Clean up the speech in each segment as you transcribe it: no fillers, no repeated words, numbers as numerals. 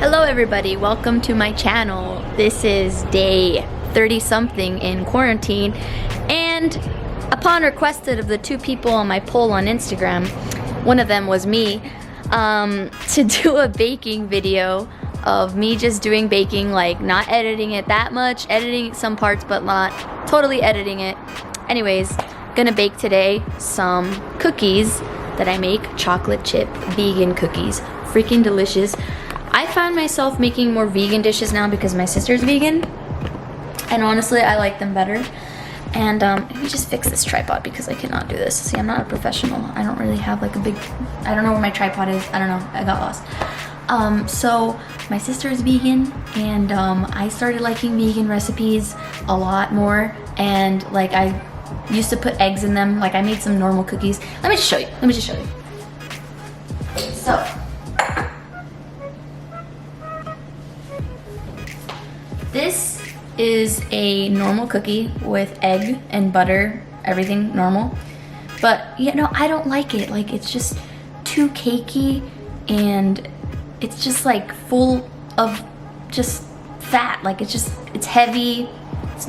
Hello everybody, welcome to my channel. This is day 30 something in quarantine, and upon request of the two people on my poll on Instagram, one of them was me, to do a baking video of me just doing baking, like not editing it that much, editing some parts but not totally editing it. Anyways, gonna bake today some cookies that I make, chocolate chip vegan cookies, freaking delicious. I find myself making more vegan dishes now because my sister's vegan, and honestly I like them better. And let me just fix this tripod because I cannot do this. See, I'm not a professional. I don't really have like a big, I don't know where my tripod is. I don't know, I got lost. So my sister is vegan, and I started liking vegan recipes a lot more, and like I used to put eggs in them. Like I made some normal cookies. Let me just show you. So this is a normal cookie with egg and butter, everything normal. But you know, I don't like it. Like it's just too cakey, and it's just like full of just fat. Like it's heavy. It's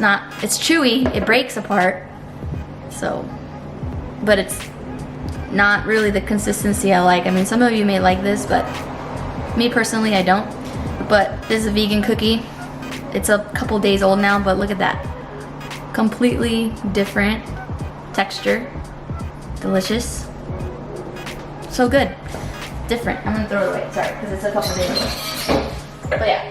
chewy. It breaks apart. So, but it's not really the consistency I like. I mean, some of you may like this, but me personally, I don't. But this is a vegan cookie. It's a couple days old now, but look at that. Completely different texture. Delicious. So good. Different. I'm gonna throw it away, sorry, because it's a couple days old. But yeah,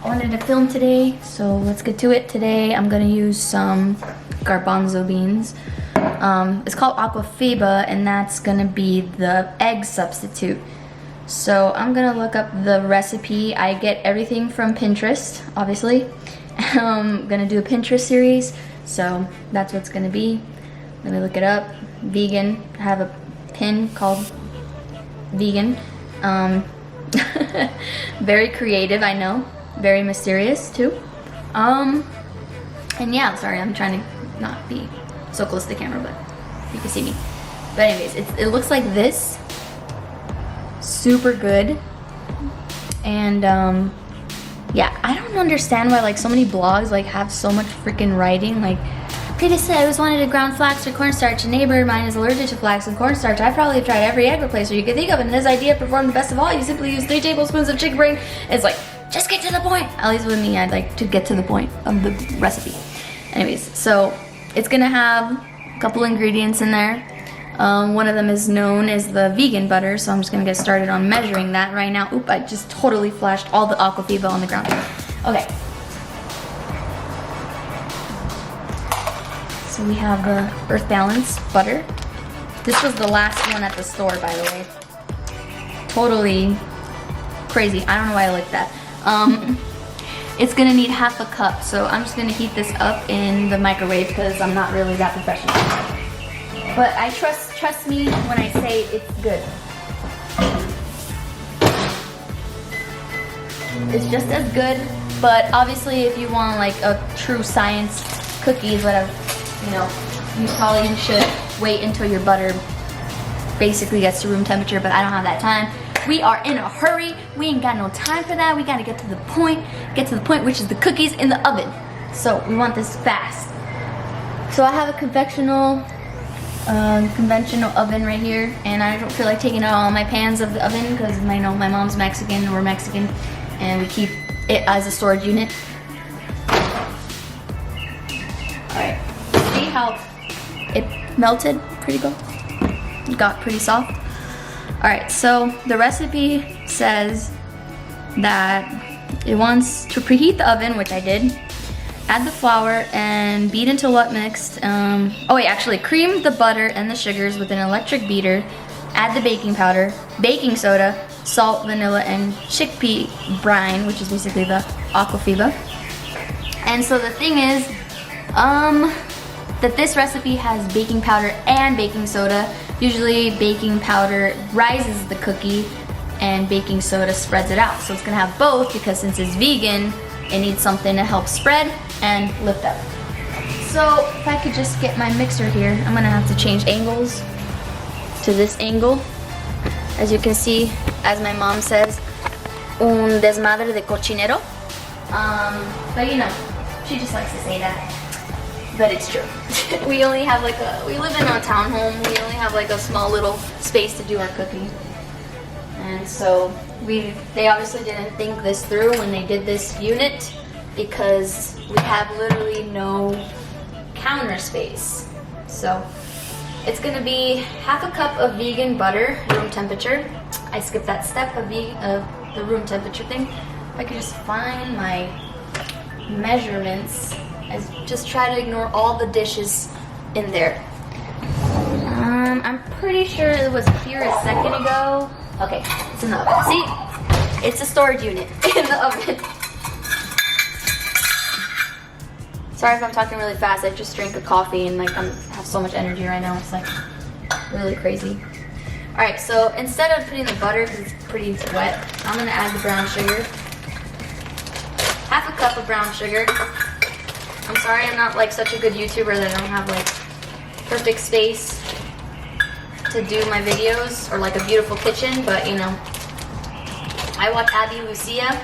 I wanted to film today, so let's get to it. Today I'm gonna use some garbanzo beans. It's called aquafaba, and that's gonna be the egg substitute. So I'm gonna look up the recipe. I get everything from Pinterest, obviously. I'm gonna do a Pinterest series, so that's what's gonna be. Let me look it up. Vegan. I have a pin called vegan. Very creative, I know. Very mysterious too. And yeah, sorry, I'm trying to not be so close to the camera, but you can see me. But anyways, it looks like this. Super good. And yeah, I don't understand why like so many blogs like have so much freaking writing. Like, previously I always wanted to ground flax or cornstarch. A neighbor of mine is allergic to flax and cornstarch. I probably have tried every egg replacer you could think of, and this idea performed the best of all. You simply use 3 tablespoons of chicken brain. It's like, just get to the point. At least with me, I'd like to get to the point of the recipe. Anyways, so it's gonna have a couple ingredients in there. One of them is known as the vegan butter, so I'm just gonna get started on measuring that right now. Oop, I just totally flashed all the aquafaba on the ground. Okay. So we have the Earth Balance butter. This was the last one at the store, by the way. Totally crazy. I don't know why I like that. It's gonna need half a cup, so I'm just gonna heat this up in the microwave because I'm not really that professional. But I trust me when I say it's good. It's just as good, but obviously if you want like a true science cookies, whatever, you know, you probably should wait until your butter basically gets to room temperature, but I don't have that time. We are in a hurry. We ain't got no time for that. We gotta get to the point, which is the cookies in the oven. So we want this fast. So I have a conventional oven right here, and I don't feel like taking out all my pans of the oven because I know my mom's Mexican, we're Mexican, and we keep it as a storage unit. Alright, see how it melted pretty good? It got pretty soft. Alright, so the recipe says that it wants to preheat the oven, which I did. Add the flour and beat until well mixed. Oh wait, actually cream the butter and the sugars with an electric beater. Add the baking powder, baking soda, salt, vanilla, and chickpea brine, which is basically the aquafaba. And so the thing is, that this recipe has baking powder and baking soda. Usually baking powder rises the cookie and baking soda spreads it out. So it's gonna have both because since it's vegan, it needs something to help spread and lift up. So if I could just get my mixer here, I'm gonna have to change angles to this angle. As you can see, as my mom says, un desmadre de cochinero. But you know, she just likes to say that. But it's true. We only have like we live in a townhome. We only have like a small little space to do our cooking. And so they obviously didn't think this through when they did this unit, because we have literally no counter space. So it's gonna be half a cup of vegan butter, room temperature. I skipped that step of the room temperature thing. If I could just find my measurements. I just try to ignore all the dishes in there. I'm pretty sure it was here a second ago. Okay, it's in the oven. See? It's a storage unit in the oven. Sorry if I'm talking really fast. I just drank a coffee and like I have so much energy right now. It's like really crazy. All right, so instead of putting the butter, because it's pretty wet, I'm gonna add the brown sugar. Half a cup of brown sugar. I'm sorry I'm not like such a good YouTuber that I don't have like perfect space to do my videos or like a beautiful kitchen, but you know, I watch Abby Lucia.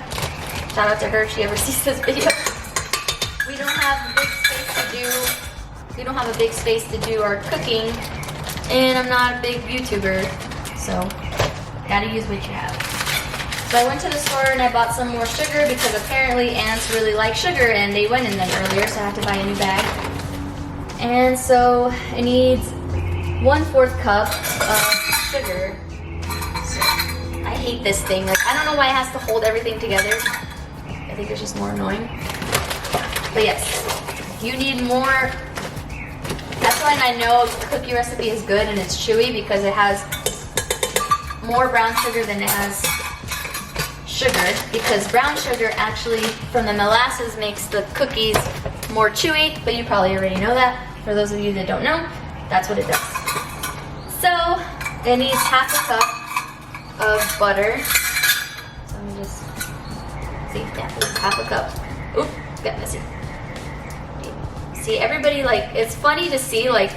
Shout out to her if she ever sees this video. We don't have a big space to do our cooking, and I'm not a big YouTuber, so gotta use what you have. So I went to the store and I bought some more sugar because apparently ants really like sugar and they went in them earlier, so I had to buy a new bag. And so it needs 1/4 cup of sugar. So I hate this thing. Like, I don't know why it has to hold everything together. I think it's just more annoying. But yes, you need more. That's why I know the cookie recipe is good and it's chewy, because it has more brown sugar than it has sugar, because brown sugar actually from the molasses makes the cookies more chewy, but you probably already know that. For those of you that don't know, that's what it does. So it needs half a cup of butter. So let me just see, yeah, half a cup. Oop, got messy. See, everybody, like, it's funny to see like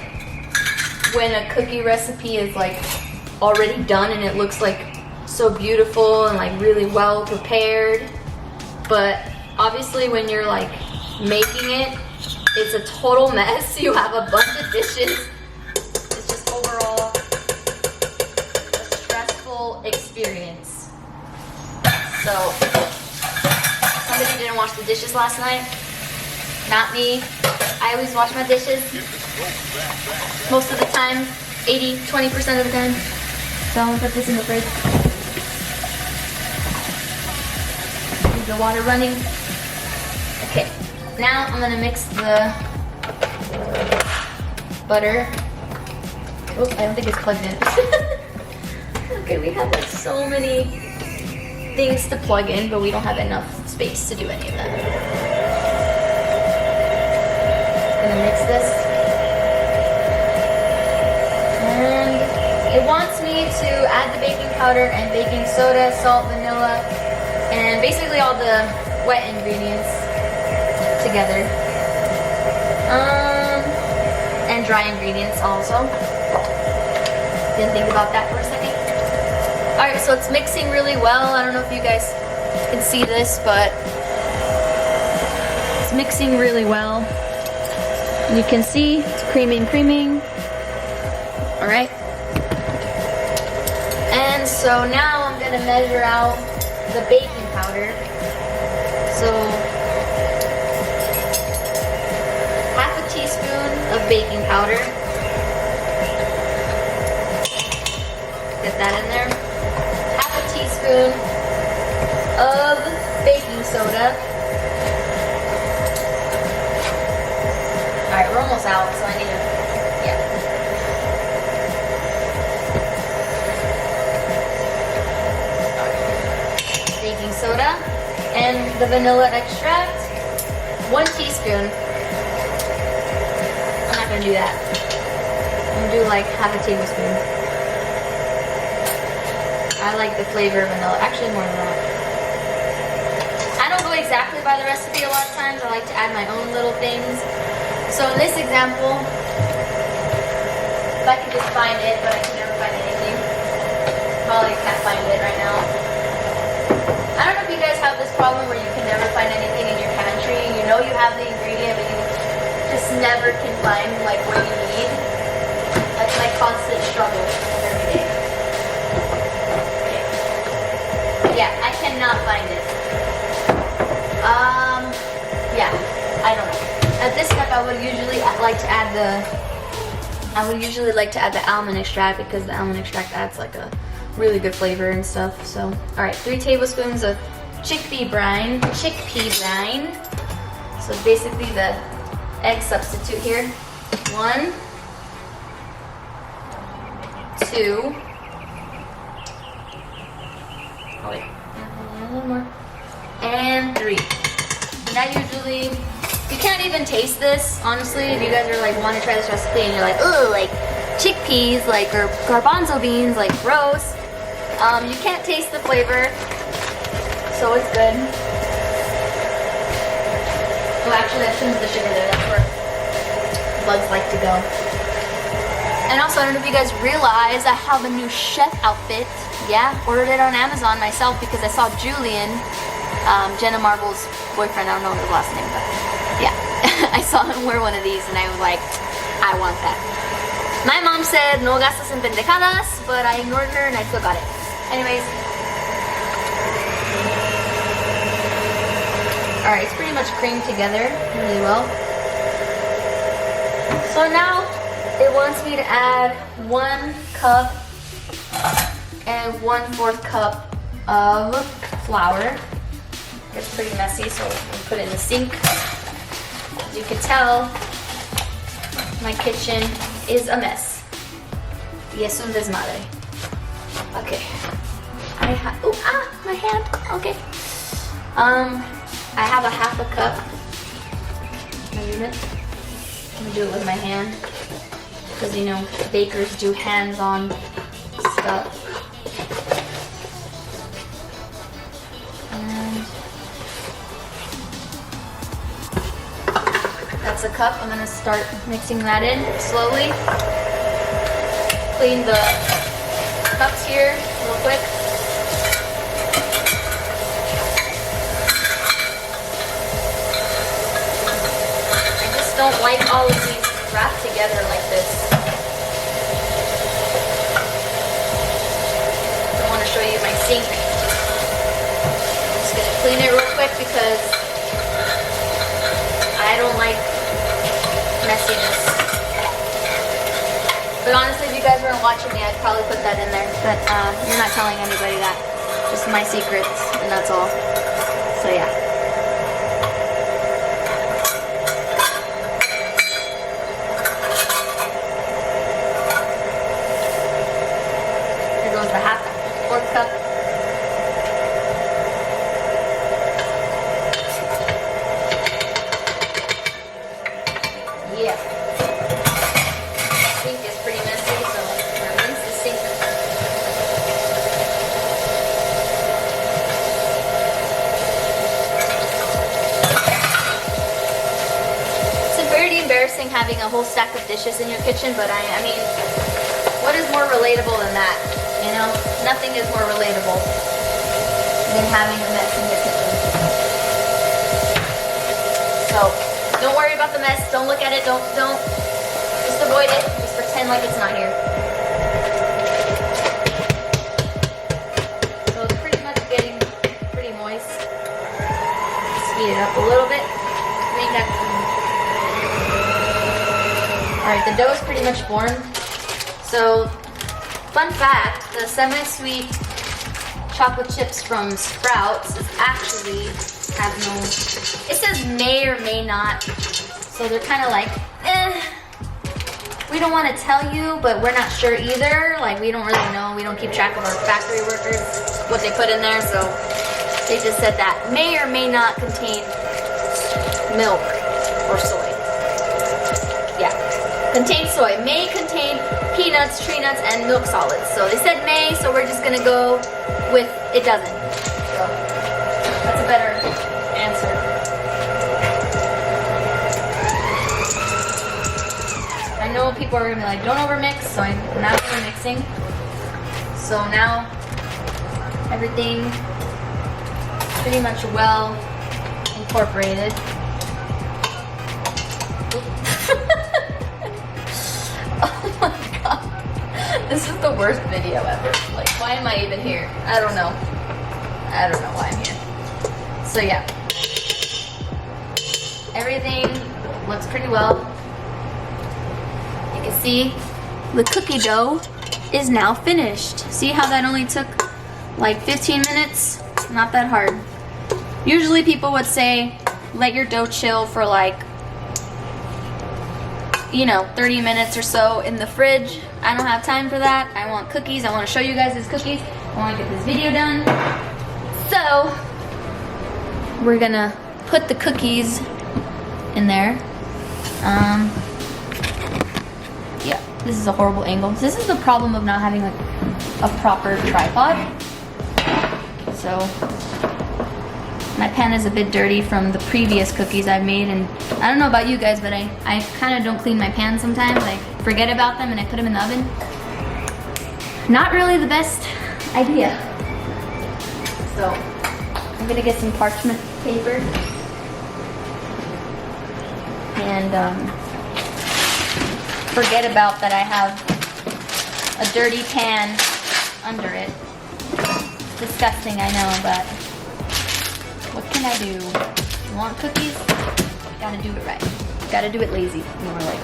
when a cookie recipe is like already done and it looks like so beautiful and like really well prepared, but obviously when you're like making it, it's a total mess. You have a bunch of dishes. It's just overall a stressful experience. So somebody didn't wash the dishes last night. Not me. I always wash my dishes most of the time, 20% of the time. So I'm gonna put this in the fridge. The water running. Okay, now I'm gonna mix the butter. Oh, I don't think it's plugged in. Okay, we have like so many things to plug in, but we don't have enough space to do any of that. Gonna mix this. And it wants me to add the baking powder and baking soda, salt, vanilla, and basically all the wet ingredients together. And dry ingredients also. Didn't think about that for a second. Alright, so it's mixing really well. I don't know if you guys can see this, but it's mixing really well. You can see it's creaming. Alright. And so now I'm gonna measure out the baking powder. So half a teaspoon of baking powder. Get that in there. Half a teaspoon of baking soda. Alright, we're almost out, so I need to, yeah. Baking soda and the vanilla extract, 1 teaspoon. I'm not gonna do that. I'm gonna do like half a tablespoon. I like the flavor of vanilla, actually more than that. I don't go exactly by the recipe a lot of times. I like to add my own little things. So in this example, if I could just find it, but I can never find anything. Probably can't find it right now. I don't problem where you can never find anything in your pantry? You know you have the ingredient, but you just never can find like what you need? That's my constant struggle every day. Okay. Yeah, I cannot find it. Yeah, I don't know. At this step, I would usually like to add the almond extract because the almond extract adds like a really good flavor and stuff. So, all right, 3 tablespoons of chickpea brine. So basically the egg substitute here. 1, 2. Oh wait, a little more. And 3. That usually, you can't even taste this, honestly, if you guys are like want to try this recipe and you're like, ooh, like chickpeas, like, or garbanzo beans, like gross. You can't taste the flavor, so it's good. Oh, actually, I shouldn't put the sugar there. That's where bugs like to go. And also, I don't know if you guys realize I have a new chef outfit. Yeah, ordered it on Amazon myself because I saw Julian, Jenna Marbles' boyfriend, I don't know his last name, but yeah. I saw him wear one of these and I was like, I want that. My mom said, no gastas en pendejadas, but I ignored her and I still got it. Anyways. Alright, it's pretty much creamed together really well. So now it wants me to add 1 cup and 1/4 cup of flour. It's pretty messy, so we'll put it in the sink. As you can tell, my kitchen is a mess. Y es un desmadre. Okay. My hand. Okay. I have a 1/2 cup. Measurement. I'm gonna do it with my hand. Because you know, bakers do hands-on stuff. That's a cup. I'm gonna start mixing that in slowly. Clean the cups here real quick. I just don't like all of these wrapped together like this. I want to show you my sink. I'm just gonna clean it real quick because I don't like messiness. But honestly, if you guys weren't watching me, I'd probably put that in there. But you're not telling anybody that. Just my secrets, and that's all. So yeah. Here goes the 1/4 cup. Yeah. The sink is pretty messy, so I'm gonna rinse the sink. It's very embarrassing having a whole stack of dishes in your kitchen, but I mean, what is more relatable than that? You know, nothing is more relatable than having a mess in your kitchen. So. Don't worry about the mess. Don't look at it. Don't. Just avoid it. Just pretend like it's not here. So it's pretty much getting pretty moist. Speed it up a little bit. Make that clean. Alright, the dough is pretty much formed. So, fun fact, the semi-sweet chocolate chips from Sprouts is actually have no, it says may or may not, so they're kind of like, we don't want to tell you, but we're not sure either. Like, we don't really know. We don't keep track of our factory workers, what they put in there, so they just said that may or may not contain milk or soy. Yeah, contain soy, may contain peanuts, tree nuts, and milk solids. So they said may, so we're just gonna go with it doesn't. So that's a better answer. I know people are gonna be like, don't overmix, so I'm not overmixing. So now everything pretty much well incorporated. Oh my god. This is the worst video ever. Like, why am I even here? I don't know. I don't know why I'm here. So yeah. Everything looks pretty well. You can see the cookie dough is now finished. See how that only took like 15 minutes? Not that hard. Usually people would say, let your dough chill for like, you know, 30 minutes or so in the fridge. I don't have time for that. I want cookies. I want to show you guys these cookies. I want to get this video done. So, we're gonna put the cookies in there. Yeah, this is a horrible angle. This is the problem of not having like a proper tripod. So, my pan is a bit dirty from the previous cookies I've made, and I don't know about you guys, but I kind of don't clean my pan sometimes. I forget about them and I put them in the oven. Not really the best idea. So, I'm gonna get some parchment paper and forget about that I have a dirty pan under it. Disgusting, I know, but what can I do? You want cookies? Gotta do it right. Gotta do it lazy, more like.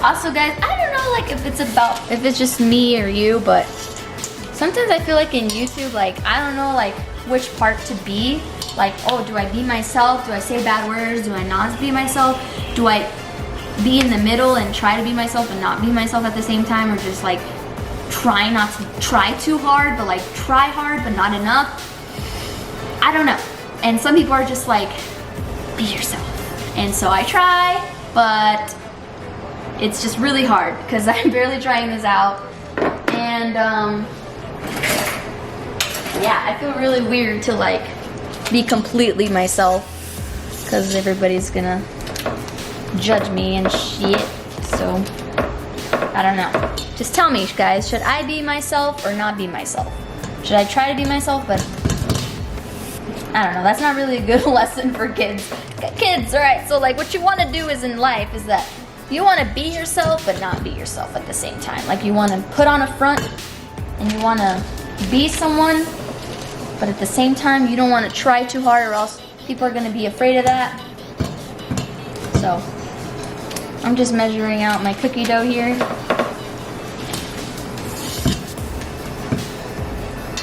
Also guys, I don't know like if it's just me or you, but sometimes I feel like in YouTube, like I don't know like which part to be. Like, oh, do I be myself? Do I say bad words? Do I not be myself? Do I be in the middle and try to be myself and not be myself at the same time, or just like try not to try too hard, but like try hard but not enough? I don't know. And some people are just like, be yourself. And so I try, but it's just really hard because I'm barely trying this out. And yeah, I feel really weird to like be completely myself because everybody's gonna judge me and shit. So I don't know. Just tell me, guys, should I be myself or not be myself? Should I try to be myself? But I don't know. That's not really a good lesson for kids. Kids, all right. So like what you want to do is in life is that you want to be yourself but not be yourself at the same time. Like you want to put on a front and you want to be someone, but at the same time you don't want to try too hard or else people are going to be afraid of that. So I'm just measuring out my cookie dough here.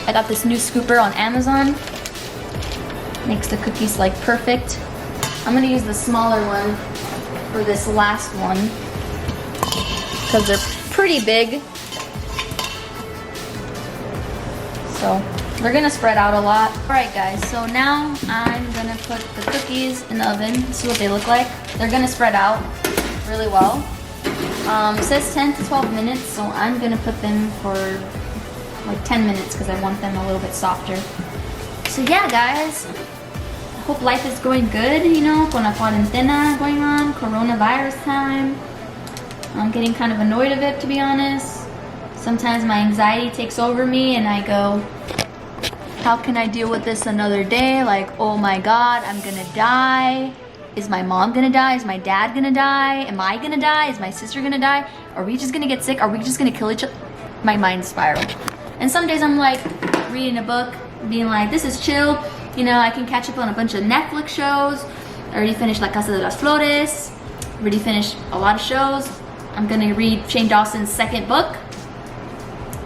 I got this new scooper on Amazon. Makes the cookies like perfect. I'm gonna use the smaller one for this last one because they're pretty big. So they're gonna spread out a lot. All right guys, so now I'm gonna put the cookies in the oven. See what they look like. They're gonna spread out really well. It says 10 to 12 minutes, so I'm gonna put them for like 10 minutes because I want them a little bit softer. So yeah guys, I hope life is going good, you know, con la cuarentena going on, coronavirus time. I'm getting kind of annoyed of it, to be honest. Sometimes my anxiety takes over me and I go, how can I deal with this another day? Like, oh my God, I'm gonna die. Is my mom gonna die? Is my dad gonna die? Am I gonna die? Is my sister gonna die? Are we just gonna get sick? Are we just gonna kill each other? My mind spiraled. And some days I'm like reading a book, being like, this is chill. You know, I can catch up on a bunch of Netflix shows. I already finished La Casa de las Flores. Already finished a lot of shows. I'm gonna read Shane Dawson's second book.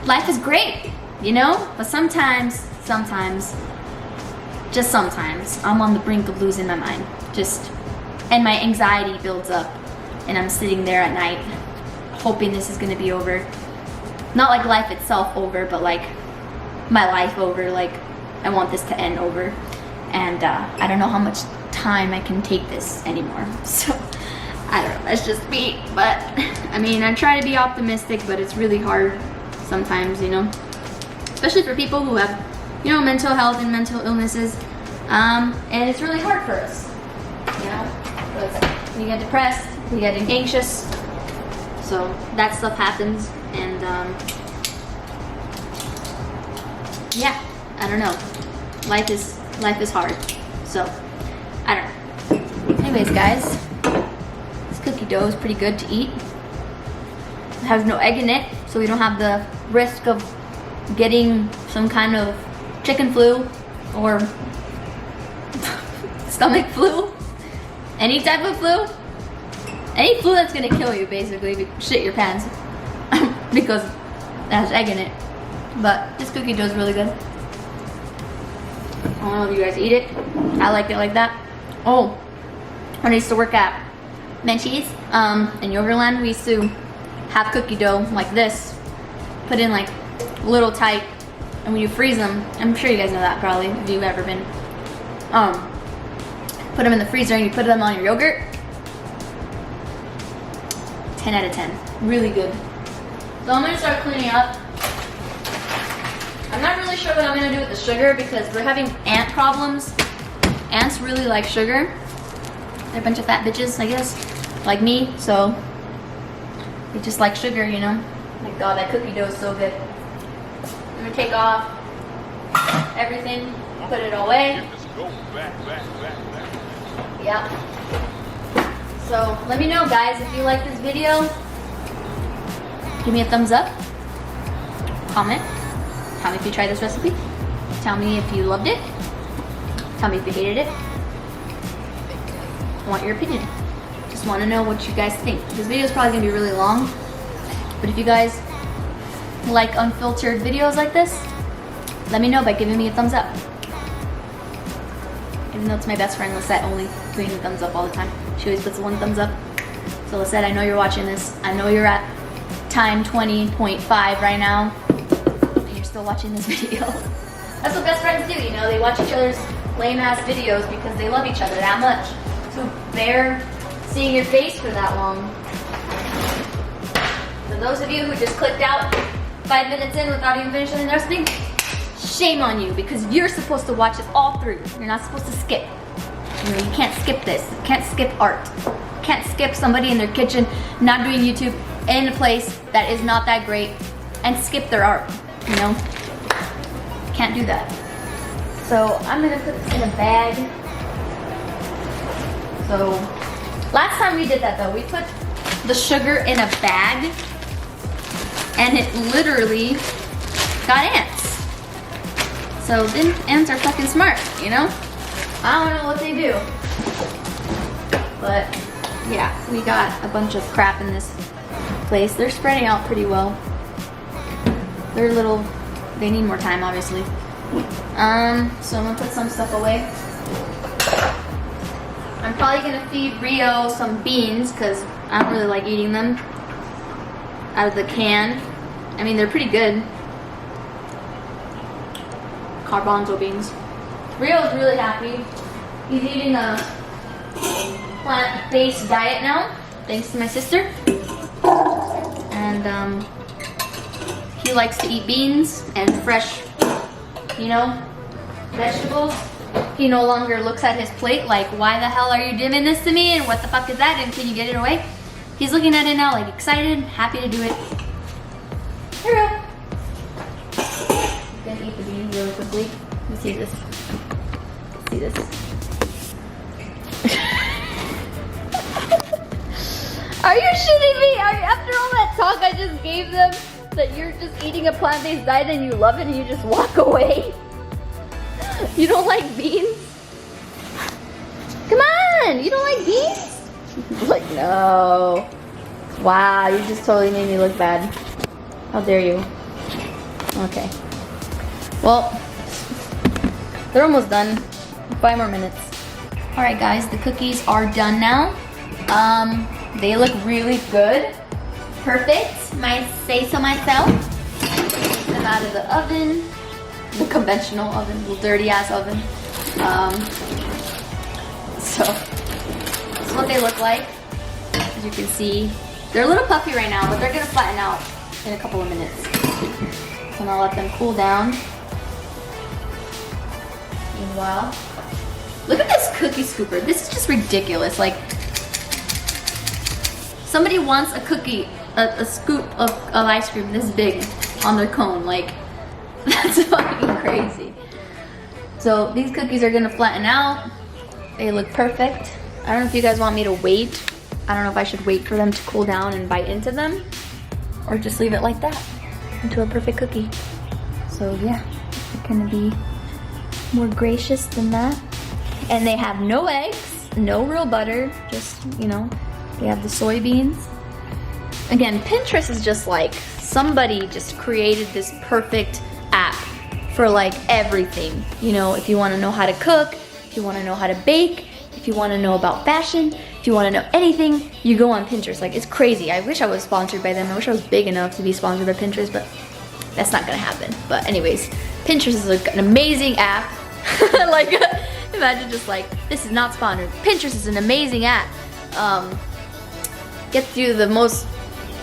Life is great, you know? But sometimes, just sometimes, I'm on the brink of losing my mind. And my anxiety builds up. And I'm sitting there at night, hoping this is gonna be over. Not like life itself over, but like my life over. Like I want this to end over. And I don't know how much time I can take this anymore. So I don't know, that's just me. But I mean, I try to be optimistic, but it's really hard sometimes, you know. Especially for people who have, you know, mental health and mental illnesses. And it's really hard for us, you know. Because we get depressed, we get anxious. So that stuff happens. And yeah, I don't know. Life is hard. So, I don't know. Anyways, guys, this cookie dough is pretty good to eat. It has no egg in it, so we don't have the risk of getting some kind of chicken flu or stomach flu, any type of flu. Any flu that's gonna kill you, basically, if you shit your pants because it has egg in it. But this cookie dough is really good. I don't know if you guys eat it. I like it like that. Oh, when I used to work at Menchie's in Yogurtland, we used to have cookie dough like this, put in like a little tight, and when you freeze them, I'm sure you guys know that probably if you've ever been, put them in the freezer and you put them on your yogurt. 10 out of 10, really good. So I'm gonna start cleaning up. I'm not really sure what I'm gonna do with the sugar because we're having ant problems. Ants really like sugar. They're a bunch of fat bitches, I guess, like me, so they just like sugar, you know? My God, that cookie dough is so good. I'm gonna take off everything, put it away. Yep. So let me know, guys, if you like this video. Give me a thumbs up. Comment. Tell me if you tried this recipe. Tell me if you loved it. Tell me if you hated it. I want your opinion. Just want to know what you guys think. This video is probably gonna be really long, but if you guys like unfiltered videos like this, let me know by giving me a thumbs up. Even though it's my best friend Lisette only giving me thumbs up all the time. She always puts one thumbs up. So Lisette, I know you're watching this. I know you're at time 20.5 right now, and you're still watching this video. That's what best friends do, you know? They watch each other's lame ass videos because they love each other that much. So bear seeing your face for that long. For those of you who just clicked out 5 minutes in without even finishing the recipe, shame on you, because you're supposed to watch it all through. You're not supposed to skip. You know, you can't skip this. You can't skip art. You can't skip somebody in their kitchen not doing YouTube in a place that is not that great and skip their art, you know? Can't do that. So I'm gonna put this in a bag. So last time we did that though, we put the sugar in a bag and it literally got ants. So then ants are fucking smart, you know? I don't know what they do. But yeah, we got a bunch of crap in this place. They're spreading out pretty well. They're little, they need more time obviously. So I'm gonna put some stuff away. I'm probably gonna feed Rio some beans because I don't really like eating them out of the can. I mean, they're pretty good. Garbanzo beans. Rio's really happy. He's eating a plant-based diet now, thanks to my sister. And he likes to eat beans and fresh, you know, vegetables. He no longer looks at his plate like, why the hell are you giving this to me? And what the fuck is that? And can you get it away? He's looking at it now like excited, happy to do it. Here we go. He's gonna eat the beans really quickly. Let me see this. Let's see this. Are you shitting me? After all that talk I just gave them, that you're just eating a plant-based diet and you love it and you just walk away? You don't like beans? Come on, you don't like beans? Like, no. Wow, you just totally made me look bad. How dare you? Okay. Well, they're almost done. 5 more minutes. All right, guys, the cookies are done now. They look really good. Perfect, might say so myself. Take them out of the oven. The conventional oven, the dirty ass oven. So this is what they look like. As you can see, they're a little puffy right now, but they're gonna flatten out in a couple of minutes. So I'll let them cool down. Meanwhile, look at this cookie scooper. This is just ridiculous. Like, somebody wants a cookie, a scoop of ice cream this big on their cone. Like, That's fucking crazy. So these cookies are gonna flatten out. They look perfect. I don't know if you guys want me to wait. I don't know if I should wait for them to cool down and bite into them, or just leave it like that into a perfect cookie. So yeah, it's gonna be more gracious than that. And they have no eggs, no real butter, just, you know, they have the soybeans. Again, Pinterest is just like, somebody just created this perfect app for like everything. You know, if you wanna know how to cook, if you wanna know how to bake, if you wanna know about fashion, if you wanna know anything, you go on Pinterest. Like, it's crazy. I wish I was sponsored by them. I wish I was big enough to be sponsored by Pinterest, but that's not gonna happen. But anyways, Pinterest is like an amazing app. Like, imagine just like, this is not sponsored. Pinterest is an amazing app. Gets you the most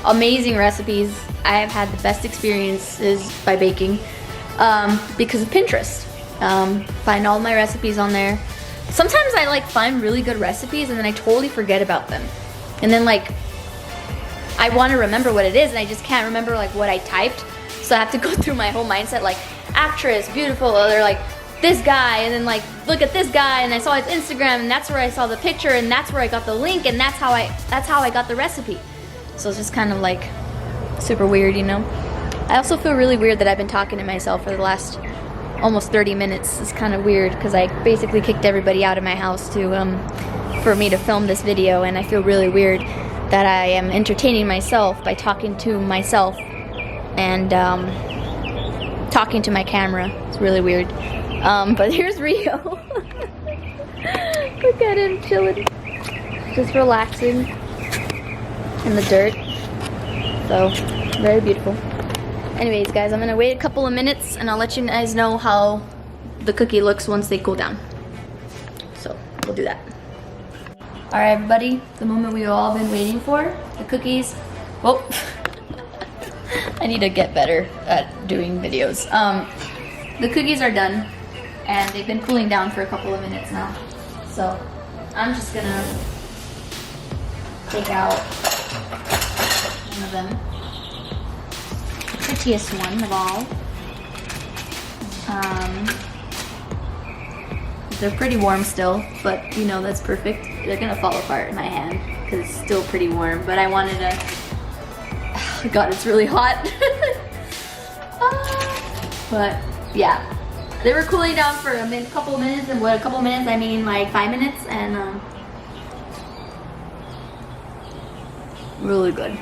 amazing recipes. I have had the best experiences by baking because of Pinterest. Find all my recipes on there. Sometimes I like find really good recipes and then I totally forget about them. And then like, I want to remember what it is and I just can't remember like what I typed. So I have to go through my whole mindset, like actress, beautiful, or they're like this guy, and then like look at this guy, and I saw his Instagram, and that's where I saw the picture, and that's where I got the link, and that's how I got the recipe. So it's just kind of like super weird, you know. I also feel really weird that I've been talking to myself for the last almost 30 minutes. It's kind of weird because I basically kicked everybody out of my house to for me to film this video, and I feel really weird that I am entertaining myself by talking to myself and talking to my camera. It's really weird. But here's Rio. Look at him chilling, just relaxing in the dirt. So very beautiful. Anyways, guys, I'm gonna wait a couple of minutes and I'll let you guys know how the cookie looks once they cool down. So we'll do that. All right, everybody, the moment we've all been waiting for, the cookies. Whoa. I need to get better at doing videos. The cookies are done and they've been cooling down for a couple of minutes now. So I'm just gonna take out one of them. The prettiest one of all. They're pretty warm still, but you know, that's perfect. They're gonna fall apart in my hand because it's still pretty warm, but I wanted to, oh God, it's really hot. But yeah, they were cooling down for a couple of minutes, and what a couple of minutes, I mean like 5 minutes, and really good.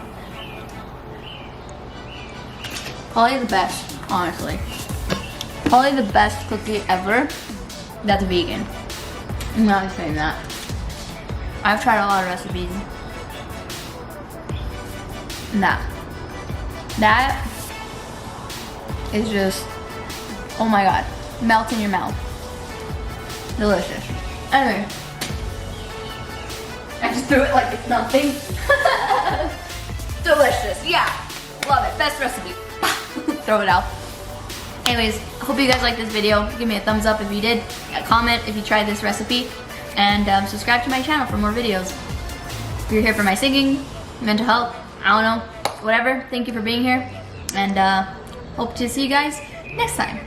Probably the best, honestly. Probably the best cookie ever that's vegan. I'm not saying that. I've tried a lot of recipes. That is just, oh my God, melt in your mouth. Delicious. Anyway, I just threw it like it's nothing. Delicious, yeah. Love it, best recipe. Throw it out. Anyways, I hope you guys liked this video. Give me a thumbs up if you did, a comment if you tried this recipe, and subscribe to my channel for more videos. If you're here for my singing, mental health, I don't know, whatever, thank you for being here, and hope to see you guys next time.